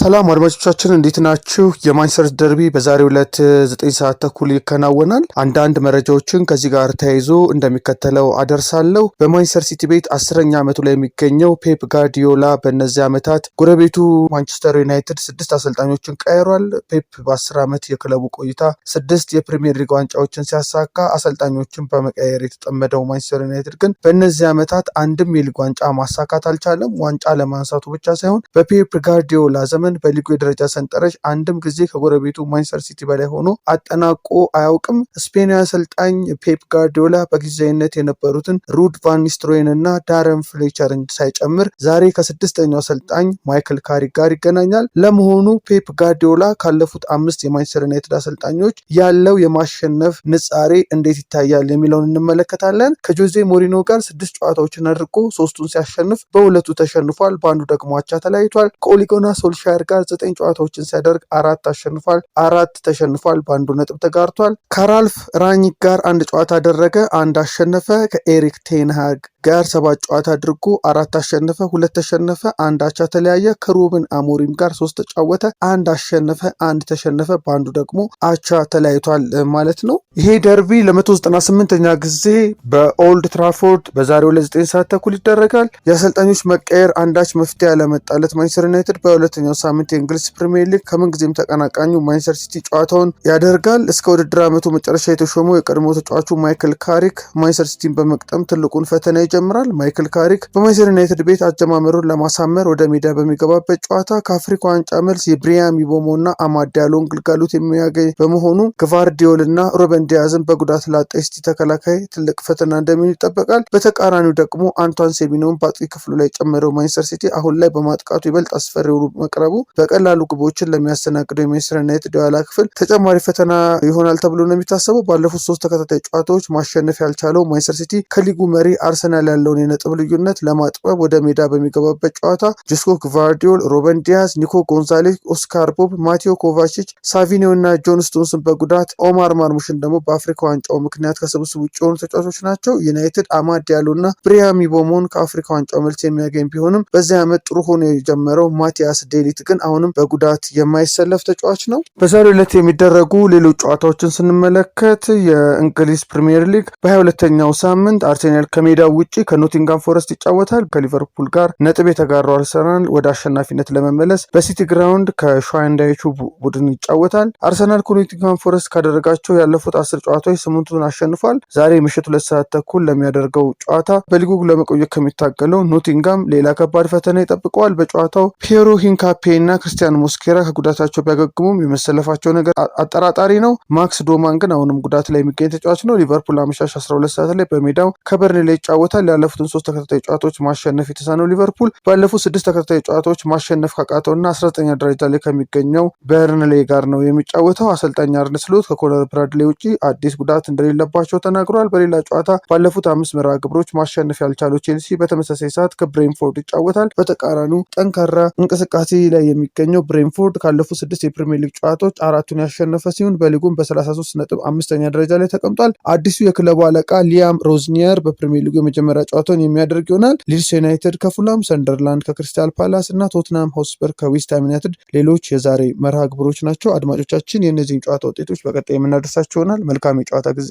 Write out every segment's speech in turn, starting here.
ሰላም አድማጮቻችን እንዴት ናችሁ? የማንቸስተር ደርቢ በዛሬው ዕለት 9 ሰዓት ተኩል ይከናወናል። አንዳንድ መረጃዎችን ከዚህ ጋር ተያይዞ እንደሚከተለው አደርሳለሁ። በማንቸስተር ሲቲ ቤት 10ኛ ዓመቱ ላይ የሚገኘው ፔፕ ጋርዲዮላ በእነዚህ ዓመታት ጎረቤቱ ማንቸስተር ዩናይትድ 6 አሰልጣኞችን ቀይሯል። ፔፕ በ10 ዓመት የክለቡ ቆይታ 6 የፕሪሚየር ሊግ ዋንጫዎችን ሲያሳካ አሰልጣኞችን በመቀየር የተጠመደው ማንቸስተር ዩናይትድ ግን በእነዚህ ዓመታት አንድም የሊግ ዋንጫ ማሳካት አልቻለም። ዋንጫ ለማንሳቱ ብቻ ሳይሆን በፔፕ ጋርዲዮላ በሊጉ የደረጃ ሰንጠረዥ አንድም ጊዜ ከጎረቤቱ ማንቸስተር ሲቲ በላይ ሆኖ አጠናቆ አያውቅም። ስፔናዊ አሰልጣኝ ፔፕ ጋርዲዮላ በጊዜያዊነት የነበሩትን ሩድ ቫን ኒስተልሮይን እና ዳረን ፍሌቸርን ሳይጨምር ዛሬ ከስድስተኛው አሰልጣኝ ማይክል ካሪክ ጋር ይገናኛል። ለመሆኑ ፔፕ ጋርዲዮላ ካለፉት 5 የማንቸስተር ዩናይትድ አሰልጣኞች ያለው የማሸነፍ ንጻሬ እንዴት ይታያል የሚለውን እንመለከታለን። ከጆዜ ሞሪኖ ጋር 6 ጨዋታዎችን አድርጎ 3ቱን ሲያሸንፍ በ2ቱ ተሸንፏል፣ በአንዱ ደግሞ አቻ ተለያይቷል። ከኦሊጎና ሶልሻየር ጋር 9 ጨዋታዎችን ሲያደርግ 4 አሸንፏል፣ 4 ተሸንፏል፣ በአንዱ ነጥብ ተጋርቷል። ከራልፍ ራኒክ ጋር 1 ጨዋታ አደረገ፣ 1 አሸነፈ። ከኤሪክ ቴን ሃግ ጋር 7 ጨዋታ አድርጎ 4 አሸነፈ፣ 2 ተሸነፈ፣ 1 አቻ ተለያየ። ከሩበን አሞሪም ጋር 3 ተጫወተ፣ 1 አሸነፈ፣ 1 ተሸነፈ፣ በአንዱ ደግሞ አቻ ተለያይቷል ማለት ነው። ይሄ ደርቢ ለ198ኛ ጊዜ በኦልድ ትራፎርድ በዛሬው ለ9 ሰዓት ተኩል ይደረጋል። የአሰልጣኞች መቀየር አንዳች መፍትሄ ያለመጣለት ማንቸስተር ዩናይትድ በሁለተኛው ሳምንት የእንግሊዝ ፕሪሚየር ሊግ ከምንጊዜም ተቀናቃኙ ማንቸስተር ሲቲ ጨዋታውን ያደርጋል። እስከ ውድድር ዓመቱ መጨረሻ የተሾመው የቀድሞ ተጫዋቹ ማይክል ካሪክ ማንቸስተር ሲቲን በመቅጠም ትልቁን ፈተና ይጀምራል። ማይክል ካሪክ በማንቸስተር ዩናይትድ ቤት አጀማመሩን ለማሳመር ወደ ሜዳ በሚገባበት ጨዋታ ከአፍሪካ ዋንጫ መልስ የብሪያን ምቤሞ እና አማድ ዲያሎን ግልጋሎት የሚያገኝ በመሆኑ ግቫርዲዮል እና ሩበን ዲያዝን በጉዳት ላጣ የሲቲ ተከላካይ ትልቅ ፈተና እንደሚሆን ይጠበቃል። በተቃራኒው ደግሞ አንቷን ሴሜንዮን በአጥቂ ክፍሉ ላይ ጨመረው ማንቸስተር ሲቲ አሁን ላይ በማጥቃቱ ይበልጥ አስፈሪ ሆኖ መቅረቡ በቀላሉ ግቦችን ለሚያስተናግደው የማንቸስተር ዩናይትድ የኋላ ክፍል ተጨማሪ ፈተና ይሆናል ተብሎ ነው የሚታሰበው። ባለፉት 3 ተከታታይ ጨዋታዎች ማሸነፍ ያልቻለው ማንቸስተር ሲቲ ከሊጉ መሪ አርሰናል ያለውን የነጥብ ልዩነት ለማጥበብ ወደ ሜዳ በሚገባበት ጨዋታ ጆስኮ ግቫርዲዮል፣ ሩበን ዲያዝ፣ ኒኮ ጎንዛሌስ፣ ኦስካር ቦብ፣ ማቴዮ ኮቫቺች፣ ሳቪኒዮ እና ጆን ስቶንስን በጉዳት ኦማር ማርሙሽን ደግሞ በአፍሪካ ዋንጫው ምክንያት ከስብስብ ውጭ የሆኑ ተጫዋቾች ናቸው። ዩናይትድ አማድ ዲያሎ እና ብሪያን ምቤሞን ከአፍሪካ ዋንጫው መልስ የሚያገኝ ቢሆንም በዚህ ዓመት ጥሩ ሆኖ የጀመረው ማቲያስ ዴሊት ግን አሁንም በጉዳት የማይሰለፍ ተጫዋች ነው። በዛሬው ዕለት የሚደረጉ ሌሎች ጨዋታዎችን ስንመለከት የእንግሊዝ ፕሪሚየር ሊግ በ22ኛው ሳምንት አርሴናል ከሜዳው ውጪ ከኖቲንጋም ፎረስት ይጫወታል። ከሊቨርፑል ጋር ነጥብ የተጋራው አርሰናል ወደ አሸናፊነት ለመመለስ በሲቲ ግራውንድ ከሸዋንዳይቹ ቡድን ይጫወታል። አርሰናል ከኖቲንጋም ፎረስት ካደረጋቸው ያለፉት 10 ጨዋታዎች 8ቱን አሸንፏል። ዛሬ ምሽት 2 ሰዓት ተኩል ለሚያደርገው ጨዋታ በሊጉ ለመቆየት ከሚታገለው ኖቲንጋም ሌላ ከባድ ፈተና ይጠብቀዋል። በጨዋታው ፒየሮ ሂንካፔ እና ክርስቲያን ሞስኬራ ከጉዳታቸው ቢያገግሙም የመሰለፋቸው ነገር አጠራጣሪ ነው። ማክስ ዶማን ግን አሁንም ጉዳት ላይ የሚገኝ ተጫዋች ነው። ሊቨርፑል አመሻሽ 12 ሰዓት ላይ በሜዳው ከበርንሌ ላይ ይጫወታል። ያለፉትን 3 ተከታታይ ጨዋታዎች ማሸነፍ የተሳነው ሊቨርፑል ባለፉት 6 ተከታታይ ጨዋታዎች ማሸነፍ ካቃተውና 19ኛ ደረጃ ላይ ከሚገኘው በርንሌ ጋር ነው የሚጫወተው። አሰልጣኝ አርነ ስሎት ከኮነር ብራድሌይ ውጪ አዲስ ጉዳት እንደሌለባቸው ተናግሯል። በሌላ ጨዋታ ባለፉት 5 መርሃ ግብሮች ማሸነፍ ያልቻለው ቼልሲ በተመሳሳይ ሰዓት ከብሬንፎርድ ይጫወታል። በተቃራኒው ጠንካራ እንቅስቃሴ ላይ የሚገኘው ብሬንፎርድ ካለፉት 6 የፕሪሚየር ሊግ ጨዋታዎች 4ቱን ያሸነፈ ሲሆን በሊጉም በ33 ነጥብ 5ኛ ደረጃ ላይ ተቀምጧል። አዲሱ የክለቡ አለቃ ሊያም ሮዝኒየር በፕሪሚየር ሊጉ የመጀመሪያ ጨዋታውን የሚያደርግ ይሆናል። ሊድስ ዩናይትድ ከፉላም፣ ሰንደርላንድ ከክሪስታል ፓላስ እና ቶትናም ሆትስፐር ከዌስትሃም ዩናይትድ ሌሎች የዛሬ መርሃ ግብሮች ናቸው። አድማጮቻችን የእነዚህን ጨዋታ ውጤቶች በቀጣይ የምናደርሳቸው ይሆናል። መልካም የጨዋታ ጊዜ።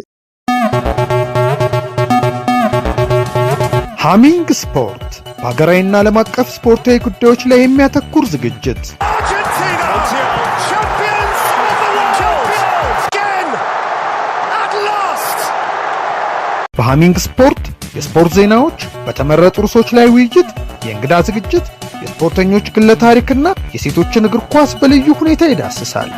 ሃሚንግ ስፖርት በሀገራዊና ዓለም አቀፍ ስፖርታዊ ጉዳዮች ላይ የሚያተኩር ዝግጅት በሃሚንግ ስፖርት የስፖርት ዜናዎች፣ በተመረጡ ርዕሶች ላይ ውይይት፣ የእንግዳ ዝግጅት፣ የስፖርተኞች ግለ ታሪክና የሴቶችን እግር ኳስ በልዩ ሁኔታ ይዳስሳል።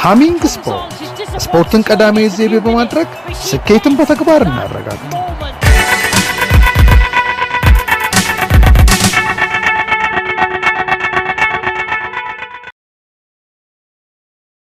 ሃሚንግ ስፖርት ስፖርትን ቀዳሚ ዘይቤ በማድረግ ስኬትን በተግባር እናረጋግጥ።